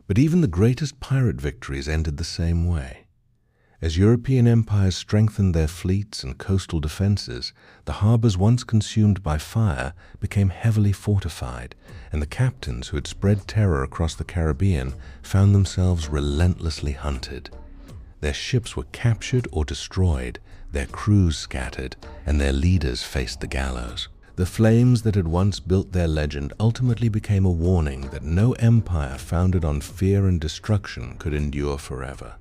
But even the greatest pirate victories ended the same way. As European empires strengthened their fleets and coastal defenses, the harbors once consumed by fire became heavily fortified, and the captains who had spread terror across the Caribbean found themselves relentlessly hunted. Their ships were captured or destroyed, their crews scattered, and their leaders faced the gallows. The flames that had once built their legend ultimately became a warning that no empire founded on fear and destruction could endure forever.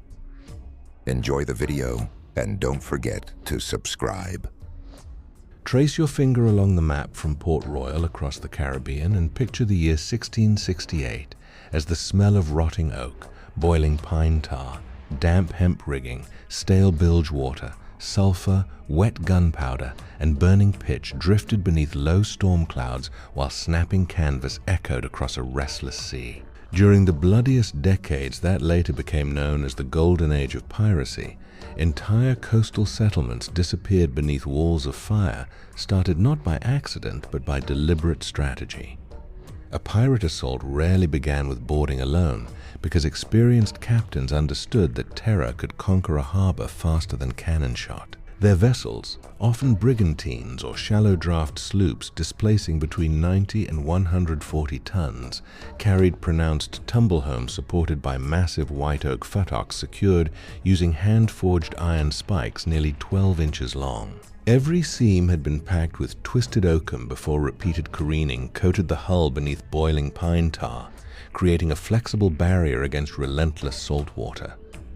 Enjoy the video and don't forget to subscribe. Trace your finger along the map from Port Royal across the Caribbean and picture the year 1668 as the smell of rotting oak, boiling pine tar, damp hemp rigging, stale bilge water, sulfur, wet gunpowder, and burning pitch drifted beneath low storm clouds while snapping canvas echoed across a restless sea. During the bloodiest decades that later became known as the Golden Age of Piracy, entire coastal settlements disappeared beneath walls of fire, started not by accident but by deliberate strategy. A pirate assault rarely began with boarding alone, because experienced captains understood that terror could conquer a harbor faster than cannon shot. Their vessels, often brigantines or shallow draft sloops displacing between 90 and 140 tons, carried pronounced tumble-homes supported by massive white oak futtocks secured using hand-forged iron spikes nearly 12 inches long. Every seam had been packed with twisted oakum before repeated careening coated the hull beneath boiling pine tar, creating a flexible barrier against relentless salt water.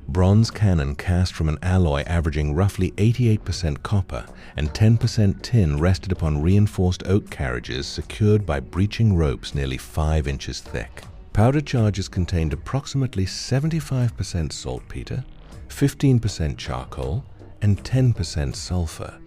Bronze cannon cast from an alloy averaging roughly 88% copper and 10% tin rested upon reinforced oak carriages secured by breeching ropes nearly 5 inches thick. Powder charges contained approximately 75% saltpeter, 15% charcoal, and 10% sulfur.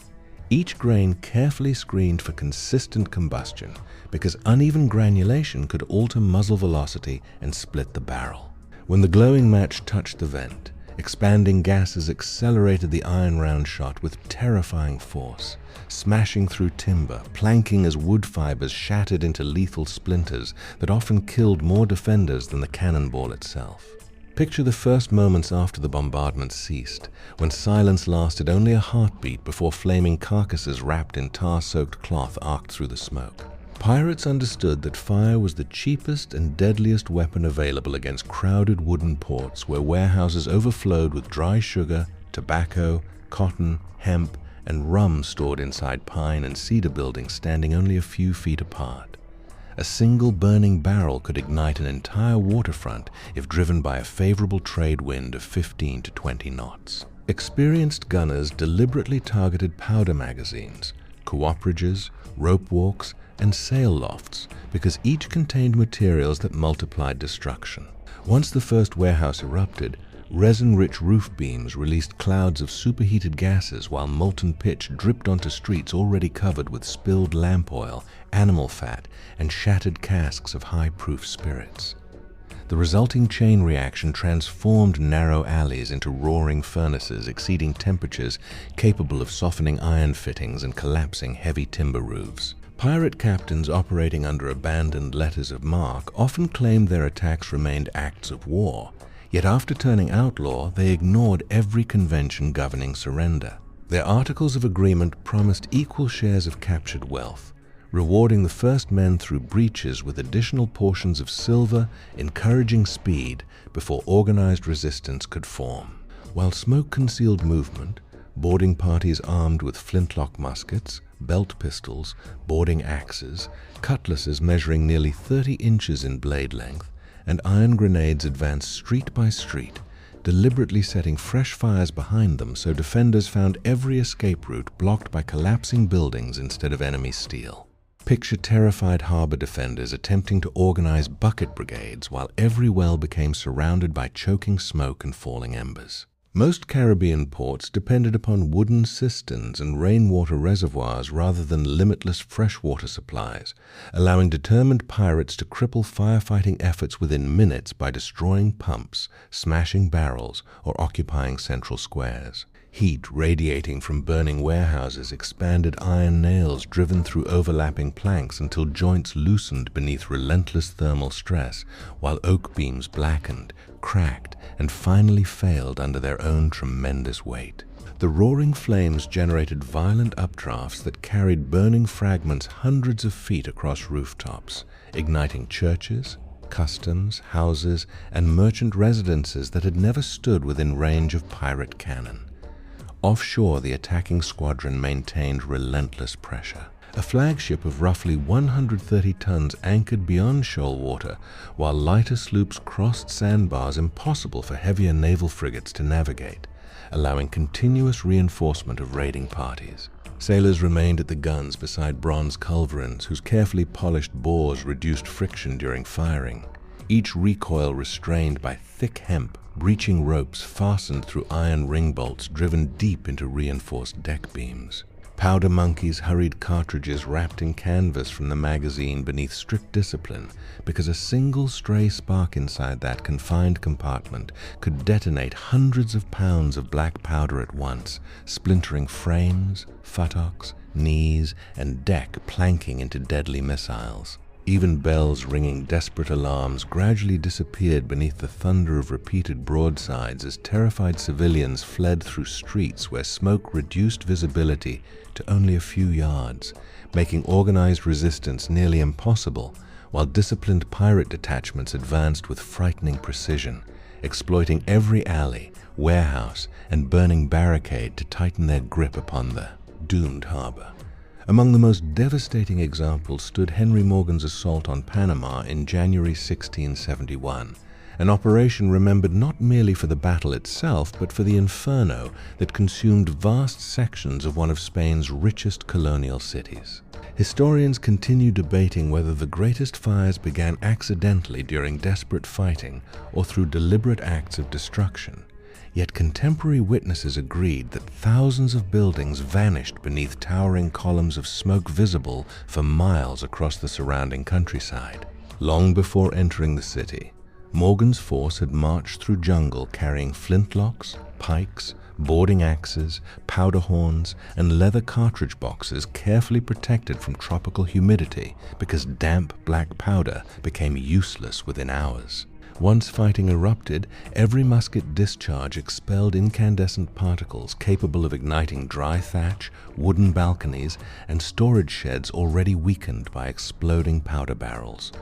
Each grain carefully screened for consistent combustion because uneven granulation could alter muzzle velocity and split the barrel. When the glowing match touched the vent, expanding gases accelerated the iron round shot with terrifying force, smashing through timber, planking as wood fibers shattered into lethal splinters that often killed more defenders than the cannonball itself. Picture the first moments after the bombardment ceased, when silence lasted only a heartbeat before flaming carcasses wrapped in tar-soaked cloth arced through the smoke. Pirates understood that fire was the cheapest and deadliest weapon available against crowded wooden ports where warehouses overflowed with dry sugar, tobacco, cotton, hemp, and rum stored inside pine and cedar buildings standing only a few feet apart. A single burning barrel could ignite an entire waterfront if driven by a favorable trade wind of 15 to 20 knots. Experienced gunners deliberately targeted powder magazines, cooperages, rope walks, and sail lofts because each contained materials that multiplied destruction. Once the first warehouse erupted, resin-rich roof beams released clouds of superheated gases while molten pitch dripped onto streets already covered with spilled lamp oil, animal fat, and shattered casks of high-proof spirits. The resulting chain reaction transformed narrow alleys into roaring furnaces exceeding temperatures capable of softening iron fittings and collapsing heavy timber roofs. Pirate captains operating under abandoned letters of marque often claimed their attacks remained acts of war, yet after turning outlaw, they ignored every convention governing surrender. Their articles of agreement promised equal shares of captured wealth, rewarding the first men through breaches with additional portions of silver, encouraging speed before organized resistance could form. While smoke concealed movement, boarding parties armed with flintlock muskets, belt pistols, boarding axes, cutlasses measuring nearly 30 inches in blade length, and iron grenades advanced street by street, deliberately setting fresh fires behind them so defenders found every escape route blocked by collapsing buildings instead of enemy steel. Picture terrified harbor defenders attempting to organize bucket brigades while every well became surrounded by choking smoke and falling embers. Most Caribbean ports depended upon wooden cisterns and rainwater reservoirs rather than limitless freshwater supplies, allowing determined pirates to cripple firefighting efforts within minutes by destroying pumps, smashing barrels, or occupying central squares. Heat radiating from burning warehouses expanded iron nails driven through overlapping planks until joints loosened beneath relentless thermal stress, while oak beams blackened, cracked, and finally failed under their own tremendous weight. The roaring flames generated violent updrafts that carried burning fragments hundreds of feet across rooftops, igniting churches, customs, houses, and merchant residences that had never stood within range of pirate cannon. Offshore, the attacking squadron maintained relentless pressure. A flagship of roughly 130 tons anchored beyond shoal water, while lighter sloops crossed sandbars impossible for heavier naval frigates to navigate, allowing continuous reinforcement of raiding parties. Sailors remained at the guns beside bronze culverins whose carefully polished bores reduced friction during firing, each recoil restrained by thick hemp, breaching ropes fastened through iron ring bolts driven deep into reinforced deck beams. Powder monkeys hurried cartridges wrapped in canvas from the magazine beneath strict discipline because a single stray spark inside that confined compartment could detonate hundreds of pounds of black powder at once, splintering frames, futtocks, knees, and deck planking into deadly missiles. Even bells ringing desperate alarms gradually disappeared beneath the thunder of repeated broadsides as terrified civilians fled through streets where smoke reduced visibility to only a few yards, making organized resistance nearly impossible, while disciplined pirate detachments advanced with frightening precision, exploiting every alley, warehouse, and burning barricade to tighten their grip upon the doomed harbor. Among the most devastating examples stood Henry Morgan's assault on Panama in January 1671, an operation remembered not merely for the battle itself, but for the inferno that consumed vast sections of one of Spain's richest colonial cities. Historians continue debating whether the greatest fires began accidentally during desperate fighting or through deliberate acts of destruction. Yet contemporary witnesses agreed that thousands of buildings vanished beneath towering columns of smoke visible for miles across the surrounding countryside. Long before entering the city, Morgan's force had marched through jungle carrying flintlocks, pikes, boarding axes, powder horns, and leather cartridge boxes carefully protected from tropical humidity because damp black powder became useless within hours. Once fighting erupted, every musket discharge expelled incandescent particles capable of igniting dry thatch, wooden balconies, and storage sheds already weakened by exploding powder barrels.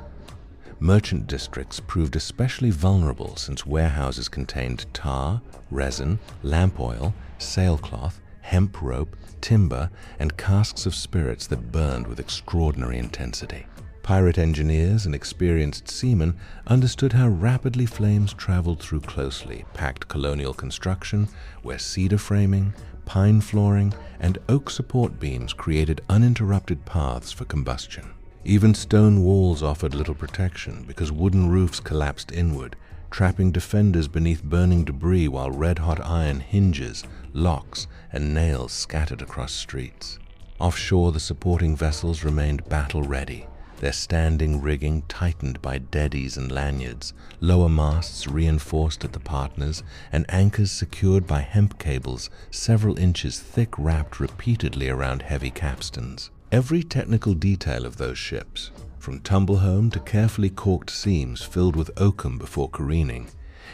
Merchant districts proved especially vulnerable since warehouses contained tar, resin, lamp oil, sailcloth, hemp rope, timber, and casks of spirits that burned with extraordinary intensity. Pirate engineers and experienced seamen understood how rapidly flames traveled through closely packed colonial construction, where cedar framing, pine flooring, and oak support beams created uninterrupted paths for combustion. Even stone walls offered little protection because wooden roofs collapsed inward, trapping defenders beneath burning debris while red-hot iron hinges, locks, and nails scattered across streets. Offshore, the supporting vessels remained battle-ready, their standing rigging tightened by deadies and lanyards, lower masts reinforced at the partners, and anchors secured by hemp cables several inches thick wrapped repeatedly around heavy capstans. Every technical detail of those ships, from tumble-home to carefully corked seams filled with oakum before careening,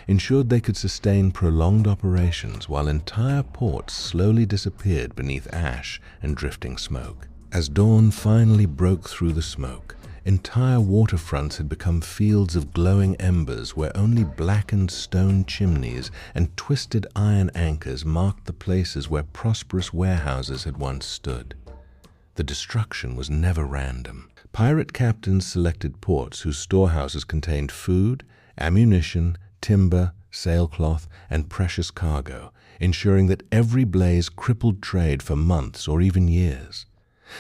ensured they could sustain prolonged operations while entire ports slowly disappeared beneath ash and drifting smoke. As dawn finally broke through the smoke, entire waterfronts had become fields of glowing embers where only blackened stone chimneys and twisted iron anchors marked the places where prosperous warehouses had once stood. The destruction was never random. Pirate captains selected ports whose storehouses contained food, ammunition, timber, sailcloth, and precious cargo, ensuring that every blaze crippled trade for months or even years.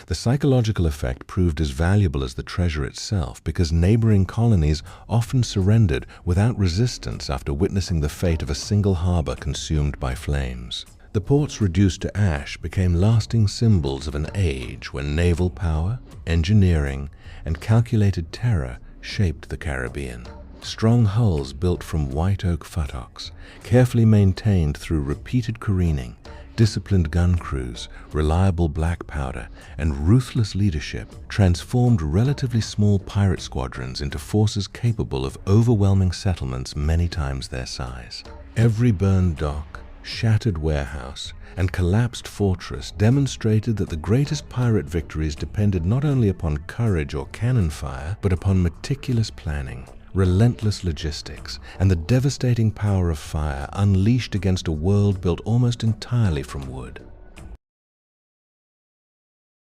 The psychological effect proved as valuable as the treasure itself because neighboring colonies often surrendered without resistance after witnessing the fate of a single harbor consumed by flames. The ports reduced to ash became lasting symbols of an age when naval power, engineering, and calculated terror shaped the Caribbean. Strong hulls built from white oak futtocks, carefully maintained through repeated careening, Disciplined gun crews, reliable black powder, and ruthless leadership transformed relatively small pirate squadrons into forces capable of overwhelming settlements many times their size. Every burned dock, shattered warehouse, and collapsed fortress demonstrated that the greatest pirate victories depended not only upon courage or cannon fire, but upon meticulous planning, relentless logistics, and the devastating power of fire unleashed against a world built almost entirely from wood.